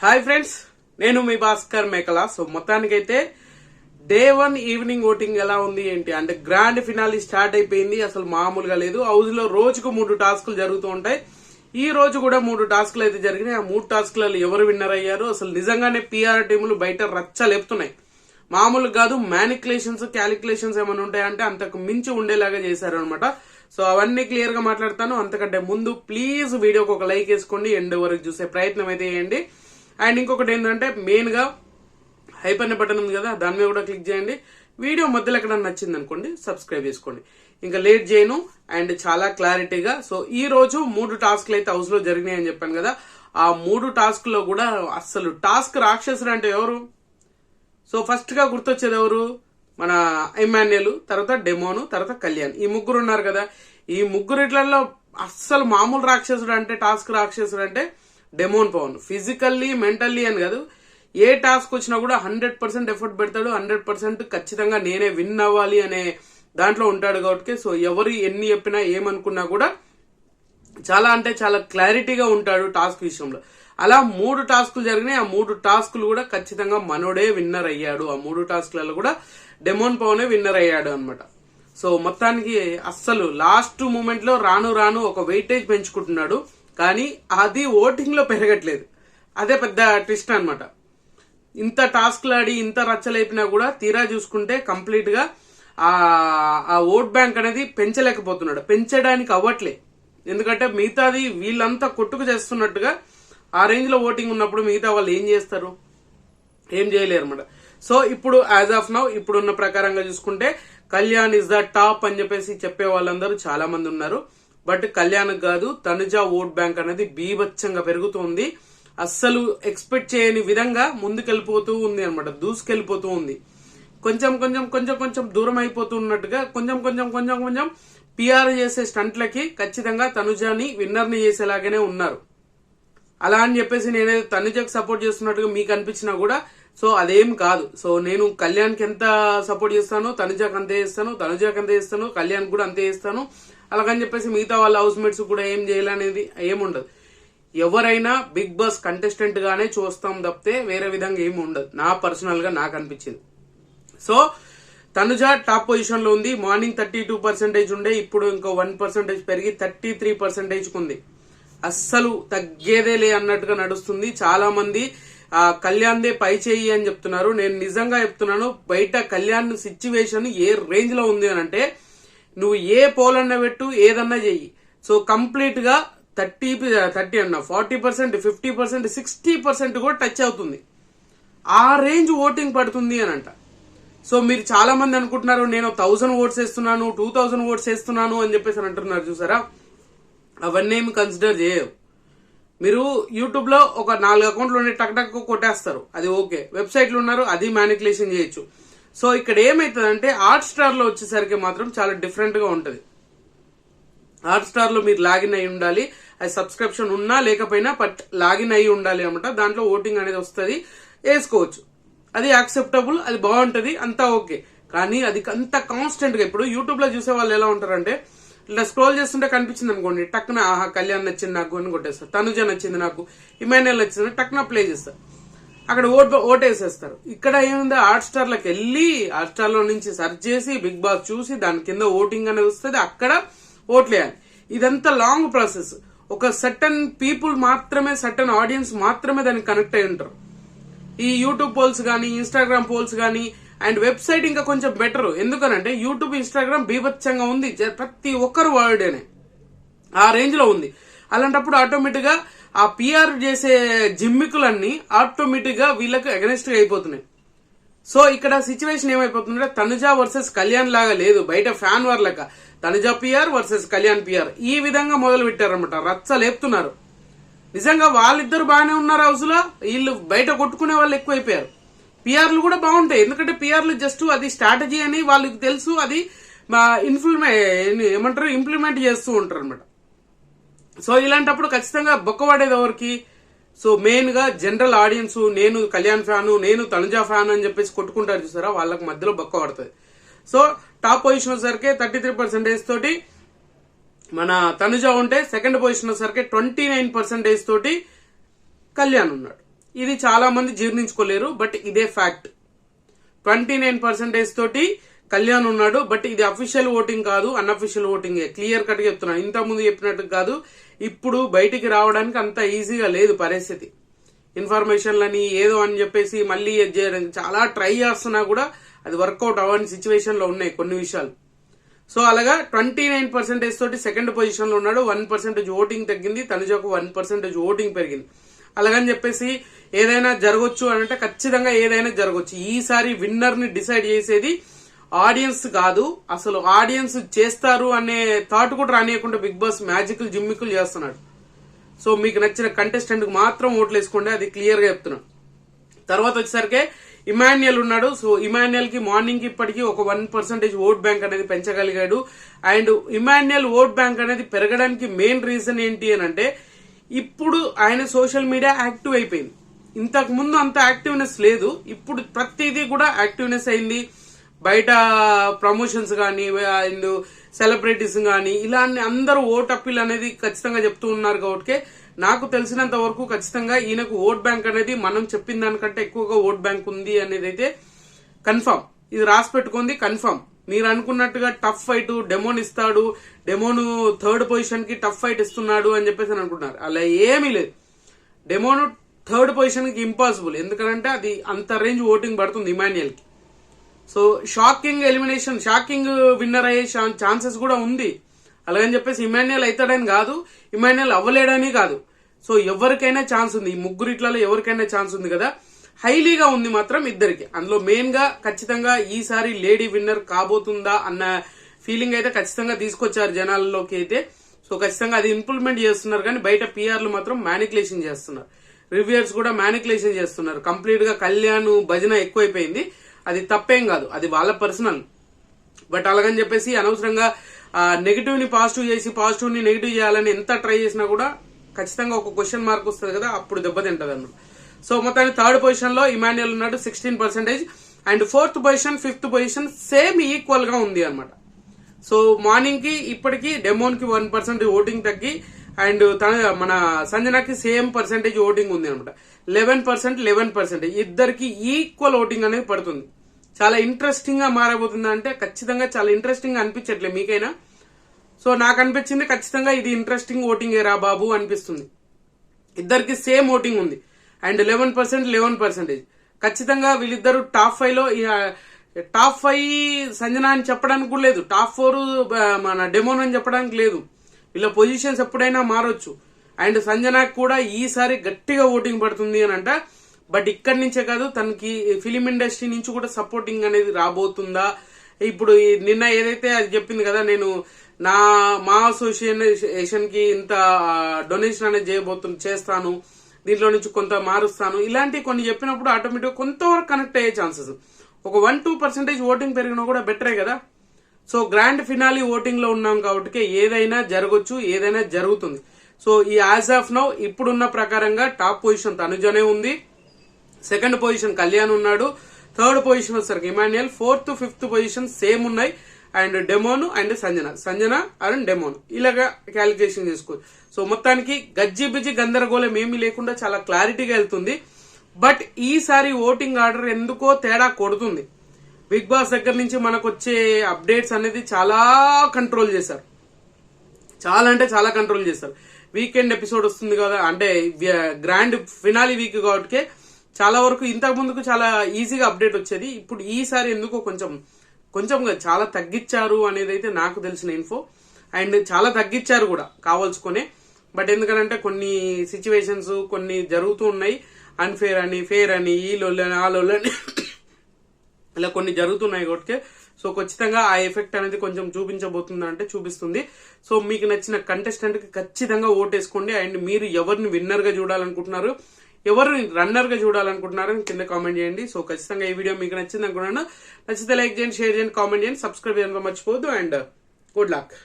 Hi friends, నేను మీ భాస్కర్ మేకల. So మొత్తానికైతే డే 1 ఈవినింగ్ ఓటింగ్ ఎలా ఉంది ఏంటి అంటే గ్రాండ్ ఫినాలి స్టార్ట్ అయిపోయింది. అసలు మామూలుగా లేదు. హౌస్ లో రోజుకు 3 టాస్కులు జరుగుతూ ఉంటాయి. ఈ రోజు కూడా 3 టాస్కులు అయితే జరిగినాయి. ఆ 3 టాస్కులలో ఎవరు విన్నర్ అయ్యారు? అసలు నిజంగానే పిఆర్ టీములు బయట రచ్చ లేపుతున్నాయి. మామూలు కాదు. మ్యానిక్యులేషన్స్, క్యాలిక్యులేషన్స్ ఏమైనా ఉంటాయంటే అంతకు మించి ఉండేలాగా చేశారు అనమాట. సో అవన్నీ క్లియర్ గా మాట్లాడతాను. అంతకంటే ముందు ప్లీజ్ వీడియోకి ఒక లైక్ వేసుకోండి. ఎండ్ వరకు చూసే ప్రయత్నం అయితే చేయండి. అండ్ ఇంకొకటి ఏంటంటే మెయిన్ గా హైప్ అనే బటన్ ఉంది కదా, దాని మీద కూడా క్లిక్ చేయండి. వీడియో మధ్యలో ఎక్కడ నచ్చింది అనుకోండి, సబ్స్క్రైబ్ చేసుకోండి. ఇంకా లేట్ చేయను. అండ్ చాలా క్లారిటీగా సో ఈ రోజు 3 టాస్క్లు అయితే హౌస్ లో జరిగినాయి అని చెప్పాను కదా. ఆ 3 టాస్క్ లో కూడా అసలు టాస్క్ రాక్షసుడు అంటే ఎవరు? సో ఫస్ట్ గా గుర్తొచ్చేది ఎవరు? మన ఇమాన్యుయల్, తర్వాత డెమోను, తర్వాత కళ్యాణ్. ఈ ముగ్గురు ఉన్నారు కదా. ఈ ముగ్గురిట్లలో అస్సలు మామూలు రాక్షసుడు అంటే, టాస్క్ రాక్షసుడు అంటే డెమోన్ పవన్. ఫిజికల్లీ, మెంటల్లీ అని కాదు, ఏ టాస్క్ వచ్చినా కూడా 100% ఎఫర్ట్ పెడతాడు. 100% ఖచ్చితంగా నేనే విన్ అవ్వాలి అనే దాంట్లో ఉంటాడు కాబట్టి సో ఎవరు ఎన్ని చెప్పినా ఏమనుకున్నా కూడా చాలా అంటే చాలా క్లారిటీగా ఉంటాడు టాస్క్ విషయంలో. అలా 3 టాస్కులు జరిగినాయి. ఆ 3 టాస్కులు కూడా ఖచ్చితంగా మనోడే విన్నర్ అయ్యాడు. ఆ 3 టాస్కులలో కూడా డెమోన్ పవనే విన్నర్ అయ్యాడు అనమాట. సో మొత్తానికి అస్సలు లాస్ట్ మూమెంట్ లో రాను రాను ఒక వెయిటేజ్ పెంచుకుంటున్నాడు. కానీ అది ఓటింగ్ లో పెరగట్లేదు. అదే పెద్ద ట్విస్ట్ అనమాట. ఇంత టాస్క్లు ఆడి ఇంత రచ్చలేపినా కూడా తీరా చూసుకుంటే కంప్లీట్ గా ఆ ఓట్ బ్యాంక్ అనేది పెంచలేకపోతున్నాడు. పెంచడానికి అవ్వట్లే. ఎందుకంటే మిగతాది వీళ్ళంతా కొట్టుకు చేస్తున్నట్టుగా ఆ రేంజ్ లో ఓటింగ్ ఉన్నప్పుడు మిగతా వాళ్ళు ఏం చేస్తారు? ఏం చేయలేరు అనమాట. సో ఇప్పుడు యాజ్ ఆఫ్ నౌ ఇప్పుడున్న ప్రకారంగా చూసుకుంటే కళ్యాణ్ ఇస్ ద టాప్ అని చెప్పేసి చెప్పే వాళ్ళందరూ చాలా మంది ఉన్నారు. బట్ కళ్యాణ్ కాదు, తనుజ ఓట్ బ్యాంక్ అనేది బీభత్సంగా పెరుగుతుంది. అస్సలు ఎక్స్పెక్ట్ చేయని విధంగా ముందుకెళ్ళిపోతూ ఉంది అనమాట. దూసుకెళ్ళిపోతూ ఉంది. కొంచెం కొంచెం కొంచెం కొంచెం దూరం అయిపోతూ ఉన్నట్టుగా కొంచెం కొంచెం కొంచెం కొంచెం పిఆర్ చేసే స్టంట్లకి ఖచ్చితంగా తనుజని విన్నర్ని చేసేలాగానే ఉన్నారు. అలా అని చెప్పేసి నేనేదో తనుజకు సపోర్ట్ చేస్తున్నట్టుగా మీకు అనిపించినా కూడా సో అదేం కాదు. సో నేను కళ్యాణ్కి ఎంత సపోర్ట్ చేస్తాను, తనుజకు అంతే చేస్తాను, తనుజకు అంతే చేస్తాను, కళ్యాణ్ కూడా అంతే చేస్తాను. అలాగని చెప్పేసి మిగతా వాళ్ళ హౌస్ మేట్స్ కూడా ఏం చేయాలనేది ఏముండదు. ఎవరైనా బిగ్ బాస్ కంటెస్టెంట్ గానే చూస్తాం తప్పితే వేరే విధంగా ఏమి ఉండదు. నా పర్సనల్ గా నాకు అనిపించింది. సో తనుజ టాప్ పొజిషన్ లో ఉంది. మార్నింగ్ 32% ఉండే, ఇప్పుడు ఇంకో 1% పెరిగి 33% ఉంది. అస్సలు తగ్గేదేలే అన్నట్టుగా నడుస్తుంది. చాలా మంది కళ్యాణ్దే పై చేయి అని చెప్తున్నారు. నేను నిజంగా చెప్తున్నాను, బయట కళ్యాణ్ సిచ్యువేషన్ ఏ రేంజ్ లో ఉంది అని అంటే నువ్వు ఏ పోల్ అన్నా పెట్టు, ఏదన్నా చెయ్యి. సో కంప్లీట్ గా 30 అన్న 40%, 50%, 60% కూడా టచ్ అవుతుంది. ఆ రేంజ్ ఓటింగ్ పడుతుంది అని అంట. సో మీరు చాలా మంది అనుకుంటున్నారు నేను 1000 ఓట్స్ వేస్తున్నాను, 2000 ఓట్స్ వేస్తున్నాను అని చెప్పేసి అంటున్నారు. చూసారా, అవన్నీ ఏమి కన్సిడర్ చేయవు. మీరు యూట్యూబ్ లో ఒక 4 అకౌంట్లు ఉండి టక్ టక్ కొట్టేస్తారు, అది ఓకే. వెబ్సైట్లు ఉన్నారు, అది మ్యానిక్యులేషన్ చేయొచ్చు. సో ఇక్కడ ఏమైతుందంటే హాట్ స్టార్ లో వచ్చేసరికి మాత్రం చాలా డిఫరెంట్ గా ఉంటది. హాట్ స్టార్ లో మీరు లాగిన్ అయి ఉండాలి. అది సబ్స్క్రిప్షన్ ఉన్నా లేకపోయినా బట్ లాగిన్ అయి ఉండాలి అనమాట. దాంట్లో ఓటింగ్ అనేది వస్తుంది, వేసుకోవచ్చు. అది యాక్సెప్టబుల్, అది బాగుంటది, అంతా ఓకే. కానీ అది అంత కాన్స్టెంట్ గా ఇప్పుడు యూట్యూబ్ లో చూసే వాళ్ళు ఎలా ఉంటారంటే ఇలా స్క్రోల్ చేస్తుంటే కనిపించింది అనుకోండి, టక్కున ఆహా కళ్యాణ్ నచ్చింది నాకు అని కొట్టేస్తారు, తనుజ నచ్చింది నాకు, ఇమాన్యుయల్ నచ్చింది టక్కున ప్లే చేస్తారు, అక్కడ ఓటేసేస్తారు. ఇక్కడ ఏముంది, హాట్ స్టార్ లోకి వెళ్ళి హాట్ స్టార్ లో నుంచి సెర్చ్ చేసి బిగ్ బాస్ చూసి దాని కింద ఓటింగ్ అనేది వస్తుంది, అక్కడ ఓట్లేయాలి. ఇదంతా లాంగ్ ప్రాసెస్. ఒక సర్టన్ పీపుల్ మాత్రమే, సర్టన్ ఆడియన్స్ మాత్రమే దానికి కనెక్ట్ అయి ఉంటారు. ఈ యూట్యూబ్ పోల్స్ గానీ, ఇన్స్టాగ్రామ్ పోల్స్ గానీ, అండ్ వెబ్సైట్ ఇంకా కొంచెం బెటర్. ఎందుకనంటే యూట్యూబ్, ఇన్స్టాగ్రామ్ బీభత్సంగా ఉంది. ప్రతి ఒక్కరు వర్డేనే ఆ రేంజ్ లో ఉంది. అలాంటప్పుడు ఆటోమేటిక్ గా ఆ పిఆర్ చేసే జిమ్మికులన్నీ ఆటోమేటిక్ గా వీళ్ళకి అగెనిస్ట్ గా అయిపోతున్నాయి. సో ఇక్కడ సిచ్యువేషన్ ఏమైపోతుందంటే తనుజ వర్సెస్ కళ్యాణ్ లాగా లేదు, బయట ఫ్యాన్ వార్ లెక్క Tanuja PR versus Kalyan PR ఈ విధంగా మొదలు పెట్టారనమాట. రచ్చ లేపుతున్నారు. నిజంగా వాళ్ళిద్దరు బాగానే ఉన్నారు హౌస్ లో, వీళ్ళు బయట కొట్టుకునే వాళ్ళు ఎక్కువైపోయారు. పిఆర్లు కూడా బాగుంటాయి, ఎందుకంటే పిఆర్లు జస్ట్ అది స్ట్రాటజీ అని వాళ్ళకి తెలుసు, అది ఇంప్లిమెంట్ చేస్తూ ఉంటారు అనమాట. సో ఇలాంటప్పుడు ఖచ్చితంగా బొక్కవాడేది ఎవరికి? సో మెయిన్ గా జనరల్ ఆడియన్స్, నేను కళ్యాణ్ ఫ్యాను, నేను తనుజ ఫ్యాన్ అని చెప్పేసి కొట్టుకుంటారు చూసారా, వాళ్ళకి మధ్యలో బొక్క పడుతుంది. సో టాప్ పొజిషన్ వచ్చేసరికి 33% తోటి మన తనుజ ఉంటే, సెకండ్ పొజిషన్ వచ్చేసరికి 29% తోటి కళ్యాణ్ ఉన్నాడు. ఇది చాలా మంది జీర్ణించుకోలేరు, బట్ ఇదే ఫ్యాక్ట్. 29% తోటి కళ్యాణ్ ఉన్నాడు. బట్ ఇది అఫీషియల్ ఓటింగ్ కాదు, అన్అఫీషియల్ ఓటింగ్. క్లియర్ కట్ గా చెప్తున్నాను, ఇంత ముందు చెప్పినట్టు కాదు. ఇప్పుడు బయటికి రావడానికి అంత ఈజీగా లేదు పరిస్థితి. ఇన్ఫర్మేషన్లని ఏదో అని చెప్పేసి మళ్ళీ చేయడానికి చాలా ట్రై చేస్తున్నా కూడా అది వర్కౌట్ అవ్వని సిచ్యువేషన్ లో ఉన్నాయి కొన్ని విషయాలు. సో అలాగా 29% తోటి సెకండ్ పొజిషన్ లో ఉన్నాడు. 1% ఓటింగ్ తగ్గింది, తనుజకు 1% ఓటింగ్ పెరిగింది. అలాగని చెప్పేసి ఏదైనా జరగొచ్చు అని అంటే ఖచ్చితంగా ఏదైనా జరగొచ్చు. ఈసారి విన్నర్ ని డిసైడ్ చేసేది ఆడియన్స్ కాదు. అసలు ఆడియన్స్ చేస్తారు అనే థాట్ కూడా రానియకుండా బిగ్ బాస్ మ్యాజిక్లు జిమ్మికులు చేస్తున్నాడు. సో మీకు నచ్చిన కంటెస్టెంట్ కు మాత్రం ఓట్లు వేసుకోండి, అది క్లియర్ గా చెప్తున్నాను. తర్వాత వచ్చేసరికి ఇమాన్యుయల్ ఉన్నాడు. సో ఇమాన్యుయల్ కి మార్నింగ్ కి ఇప్పటికీ ఒక 1% ఓట్ బ్యాంక్ అనేది పెంచగలిగాడు. అండ్ ఇమాన్యుయల్ ఓట్ బ్యాంక్ అనేది పెరగడానికి మెయిన్ రీజన్ ఏంటి అని అంటే ఇప్పుడు ఆయన సోషల్ మీడియా యాక్టివ్ అయిపోయింది. ఇంతకు ముందు అంత యాక్టివ్నెస్ లేదు, ఇప్పుడు ప్రతిదీ కూడా యాక్టివ్నెస్ అయింది. బయట ప్రమోషన్స్ కానీ అండ్ సెలబ్రిటీస్ కానీ ఇలా అందరూ ఓట్ అప్పీల్ అనేది ఖచ్చితంగా చెప్తూ ఉన్నారు. కాబట్టి నాకు తెలిసినంత వరకు ఖచ్చితంగా ఈయనకు ఓట్ బ్యాంక్ అనేది మనం చెప్పిన దానికంటే ఎక్కువగా ఓట్ బ్యాంక్ ఉంది అనేది అయితే కన్ఫర్మ్. ఇది రాసి పెట్టుకుంది కన్ఫర్మ్. మీరు అనుకున్నట్టుగా టఫ్ ఫైట్ డెమోన్ ఇస్తాడు, డెమోను 3rd పొజిషన్ కి టఫ్ ఫైట్ ఇస్తున్నాడు అని చెప్పేసి అనుకుంటున్నారు. అలా ఏమీ లేదు. డెమోను 3rd పొజిషన్ కి ఇంపాసిబుల్, ఎందుకంటే అది అంత రేంజ్ ఓటింగ్ పడుతుంది ఇమాన్యుయల్ కి. So shocking elimination, shocking winner అయ్యే ఛాన్సెస్ కూడా ఉంది. అలాగని చెప్పేసి ఇమాన్యుయల్ అవుతాడని కాదు, ఇమాన్యుయల్ అవ్వలేడని కాదు. సో ఎవరికైనా ఛాన్స్ ఉంది, ఈ ముగ్గురిట్లలో ఎవరికైనా ఛాన్స్ ఉంది కదా. హైలీగా ఉంది మాత్రం ఇద్దరికి. అందులో మెయిన్ గా ఖచ్చితంగా ఈసారి లేడీ విన్నర్ కాబోతుందా అన్న ఫీలింగ్ అయితే ఖచ్చితంగా తీసుకొచ్చారు జనాల్లోకి అయితే. సో ఖచ్చితంగా అది ఇంప్లిమెంట్ చేస్తున్నారు. కానీ బయట పిఆర్లు మాత్రం మ్యానికులేషన్ చేస్తున్నారు, రివ్యూయర్స్ కూడా మ్యానికులేషన్ చేస్తున్నారు. కంప్లీట్ గా కళ్యాణ్ భజన ఎక్కువైపోయింది. అది తప్పేం కాదు, అది వాళ్ళ పర్సనల్. బట్ అలాగని చెప్పేసి అనవసరంగా నెగిటివ్ ని పాజిటివ్ చేసి పాజిటివ్ ని నెగిటివ్ చేయాలని ఎంత ట్రై చేసినా కూడా ఖచ్చితంగా ఒక క్వశ్చన్ మార్క్ వస్తుంది కదా, అప్పుడు దెబ్బతింటది అన్నమాట. సో మొత్తానికి 3rd పొజిషన్ లో ఇమాన్యుయల్ ఉన్నాడు 16%. And 4th position 5th position same equal గా ఉంది అనమాట. సో మార్నింగ్ కి ఇప్పటికి డెమోన్ కి 1% ఓటింగ్ తగ్గి అండ్ మన సంజనాకి సేమ్ పర్సెంటేజ్ ఓటింగ్ ఉంది అనమాట. 11%. ఇద్దరికి ఈక్వల్ ఓటింగ్ అనేది పడుతుంది. చాలా ఇంట్రెస్టింగ్ గా మారబోతుంది అంటే ఖచ్చితంగా చాలా ఇంట్రెస్టింగ్ గా అనిపించట్లే మీకైనా? సో నాకు అనిపించింది ఖచ్చితంగా ఇది ఇంట్రెస్టింగ్ ఓటింగ్ రా బాబు అనిపిస్తుంది. ఇద్దరికి సేమ్ ఓటింగ్ ఉంది అండ్ 11%. ఖచ్చితంగా వీళ్ళిద్దరు టాప్ 5 లో, టాప్ 5 సంజన అని చెప్పడానికి కూడా లేదు, టాప్ 4 మన డెమోన్ అని చెప్పడానికి లేదు. వీళ్ళ పొజిషన్స్ ఎప్పుడైనా మారొచ్చు. అండ్ సంజనాకి కూడా ఈసారి గట్టిగా ఓటింగ్ పడుతుంది అని అంట. బట్ ఇక్కడి నుంచే కాదు, తనకి ఫిలిం ఇండస్ట్రీ నుంచి కూడా సపోర్టింగ్ అనేది రాబోతుందా? ఇప్పుడు నిన్న ఏదైతే అది చెప్పింది కదా, నేను మా అసోసియేషన్ కి ఇంత డొనేషన్ అనేది చేస్తాను, దీంట్లో నుంచి కొంత మారుస్తాను, ఇలాంటి కొన్ని చెప్పినప్పుడు ఆటోమేటిక్ కొంతవరకు కనెక్ట్ అయ్యే ఛాన్సెస్. ఒక 1-2% ఓటింగ్ పెరిగినా కూడా బెటరే కదా. సో గ్రాండ్ ఫినాలి ఓటింగ్ లో ఉన్నాం కాబట్టి ఏదైనా జరగొచ్చు, ఏదైనా జరుగుతుంది. సో ఈ యాజ్ ఆఫ్ నౌ ఇప్పుడున్న ప్రకారంగా టాప్ పొజిషన్ తనుజనే ఉంది, 2nd పొజిషన్ కళ్యాణ్ ఉన్నాడు, 3rd పొజిషన్ వచ్చేసరికి Emmanuel, 4th 5th position same ఉన్నాయి. And Demon and Sanjana and Demon ఇలాగా క్యాలిక్యులేషన్ చేసుకోవచ్చు. సో మొత్తానికి గజ్జిబిజి గందరగోళం ఏమీ లేకుండా చాలా క్లారిటీగా వెళ్తుంది. బట్ ఈసారి ఓటింగ్ ఆర్డర్ ఎందుకో తేడా కొడుతుంది. బిగ్ బాస్ దగ్గర నుంచి మనకు వచ్చే అప్డేట్స్ అనేది చాలా కంట్రోల్ చేశారు, చాలా అంటే చాలా కంట్రోల్ చేశారు. వీకెండ్ ఎపిసోడ్ వస్తుంది కదా, అంటే గ్రాండ్ ఫినాలి వీక్ కాబట్టి చాలా వరకు ఇంతకు ముందుకు చాలా ఈజీగా అప్డేట్ వచ్చేది. ఇప్పుడు ఈసారి ఎందుకో కొంచెం చాలా తగ్గించారు అనేది అయితే నాకు తెలిసిన ఇన్ఫో. అండ్ చాలా తగ్గించారు కూడా కావాల్సుకునే. బట్ ఎందుకంటే కొన్ని సిచ్యువేషన్స్ కొన్ని జరుగుతూ ఉన్నాయి, అన్ఫేర్ అని, ఫేర్ అని, ఈ లొల్లని ఆ లొల్లని ఇలా కొన్ని జరుగుతున్నాయి కాబట్టి సో ఖచ్చితంగా ఆ ఎఫెక్ట్ అనేది కొంచెం చూపించబోతుంది అంటే చూపిస్తుంది. సో మీకు నచ్చిన కంటెస్టెంట్ కి ఖచ్చితంగా ఓటేసుకోండి. అండ్ మీరు ఎవరిని విన్నర్ గా చూడాలనుకుంటున్నారు, ఎవరిని రన్నర్ గా చూడాలనుకుంటున్నారు కింద కామెంట్ చేయండి. సో ఖచ్చితంగా ఈ వీడియో మీకు నచ్చింది అనుకున్నాను. నచ్చితే లైక్ చేయండి, షేర్ చేయండి, కామెంట్ చేయండి, సబ్స్క్రైబ్ చేయడం మర్చిపోవద్దు. And good luck.